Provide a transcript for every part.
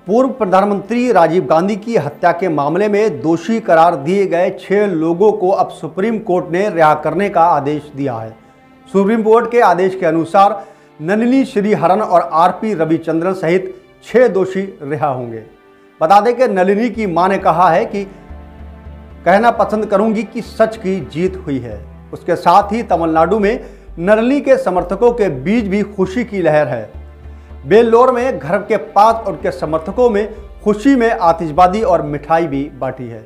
पूर्व प्रधानमंत्री राजीव गांधी की हत्या के मामले में दोषी करार दिए गए 6 लोगों को अब सुप्रीम कोर्ट ने रिहा करने का आदेश दिया है। सुप्रीम कोर्ट के आदेश के अनुसार नलिनी श्रीहरन और आरपी रविचंद्रन सहित 6 दोषी रिहा होंगे। बता दें कि नलिनी की मां ने कहा है कि कहना पसंद करूंगी कि सच की जीत हुई है। उसके साथ ही तमिलनाडु में नलिनी के समर्थकों के बीच भी खुशी की लहर है। बेल्लोर में घर के पास उनके समर्थकों में खुशी में आतिशबाजी और मिठाई भी बांटी है।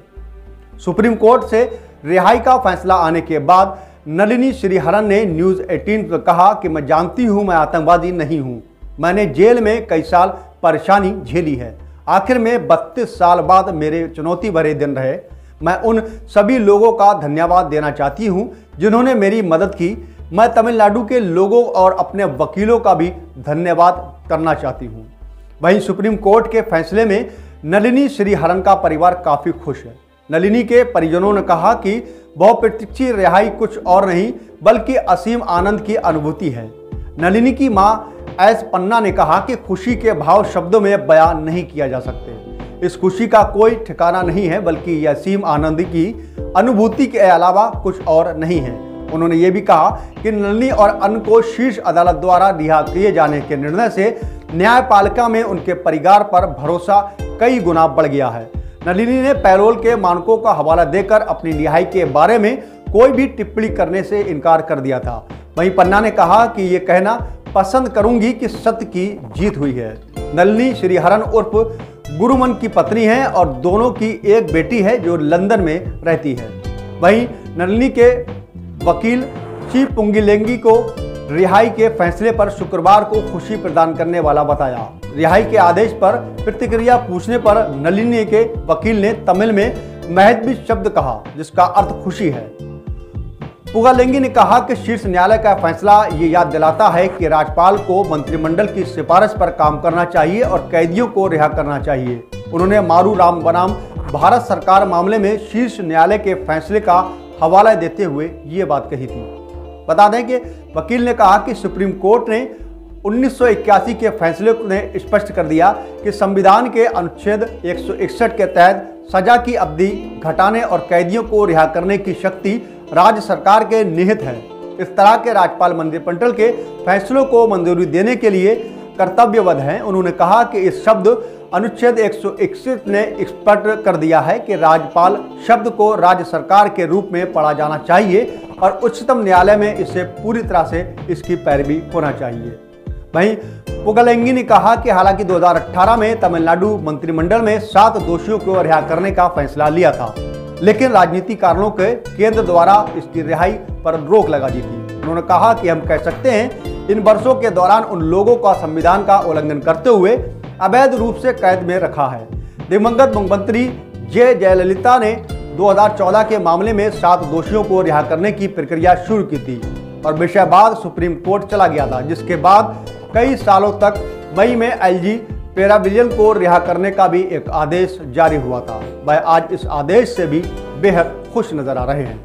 सुप्रीम कोर्ट से रिहाई का फैसला आने के बाद नलिनी श्रीहरन ने न्यूज़ 18 पर कहा कि मैं जानती हूं मैं आतंकवादी नहीं हूं। मैंने जेल में कई साल परेशानी झेली है। आखिर में 32 साल बाद मेरे चुनौती भरे दिन रहे। मैं उन सभी लोगों का धन्यवाद देना चाहती हूं जिन्होंने मेरी मदद की। मैं तमिलनाडु के लोगों और अपने वकीलों का भी धन्यवाद करना चाहती हूं। वहीं सुप्रीम कोर्ट के फैसले में नलिनी श्रीहरन का परिवार काफ़ी खुश है। नलिनी के परिजनों ने कहा कि बहुप्रतीक्षित रिहाई कुछ और नहीं बल्कि असीम आनंद की अनुभूति है। नलिनी की मां एस पन्ना ने कहा कि खुशी के भाव शब्दों में बयान नहीं किया जा सकते। इस खुशी का कोई ठिकाना नहीं है बल्कि यह असीम आनंद की अनुभूति के अलावा कुछ और नहीं है। उन्होंने ये भी कहा कि नलिनी और अन्य को शीर्ष अदालत द्वारा रिहा किए जाने के निर्णय से न्यायपालिका में उनके परिवार पर भरोसा कई गुना बढ़ गया है। नलिनी ने पैरोल के मानकों का हवाला देकर अपनी रिहाई के बारे में कोई भी टिप्पणी करने से इनकार कर दिया था। वहीं पन्ना ने कहा कि ये कहना पसंद करूंगी कि सत्य की जीत हुई है। नलिनी श्रीहरन उर्फ गुरुमन की पत्नी है और दोनों की एक बेटी है जो लंदन में रहती है। वहीं नलिनी के वकील ची पुंगिलेंगी को रिहाई के फैसले पर शुक्रवार को खुशी प्रदान करने वाला बताया। रिहाई के आदेश पर प्रतिक्रिया पूछने पर नलिनी के वकील ने तमिल में महज शब्द कहा जिसका अर्थ खुशी है। पुंगिलेंगी ने कहा कि शीर्ष न्यायालय का फैसला ये याद दिलाता है कि राज्यपाल को मंत्रिमंडल की सिफारिश पर काम करना चाहिए और कैदियों को रिहा करना चाहिए। उन्होंने मारू राम बनाम भारत सरकार मामले में शीर्ष न्यायालय के फैसले का हवाला देते हुए ये बात कही थी। बता दें कि वकील ने कहा कि सुप्रीम कोर्ट ने 1981 के फैसले ने स्पष्ट कर दिया कि संविधान के अनुच्छेद 161 के तहत सजा की अवधि घटाने और कैदियों को रिहा करने की शक्ति राज्य सरकार के निहित है। इस तरह के राज्यपाल मंत्रिमंडल के फैसलों को मंजूरी देने के लिए कर्तव्यबद्ध हैं। उन्होंने कहा कि इस शब्द अनुच्छेद 161 ने स्पष्ट कर दिया है कि राज्यपाल शब्द को राज्य सरकार के रूप में पढ़ा जाना चाहिए और उच्चतम न्यायालय में इसे पूरी तरह से इसकी पैरवी होना चाहिए। वहीं पुंगिलेंगी ने कहा कि हालांकि 2018 में तमिलनाडु मंत्रिमंडल में 7 दोषियों को रिहा करने का फैसला लिया था, लेकिन राजनीतिक कारणों के केंद्र द्वारा इसकी रिहाई पर रोक लगा दी थी। उन्होंने कहा कि हम कह सकते हैं इन वर्षों के दौरान उन लोगों का संविधान का उल्लंघन करते हुए अवैध रूप से कैद में रखा है। दिवंगत मुख्यमंत्री जे जयललिता ने 2014 के मामले में 7 दोषियों को रिहा करने की प्रक्रिया शुरू की थी और विषय बाद सुप्रीम कोर्ट चला गया था, जिसके बाद कई सालों तक मई में एलजी पेराविलियन को रिहा करने का भी एक आदेश जारी हुआ था। वह आज इस आदेश से भी बेहद खुश नजर आ रहे हैं।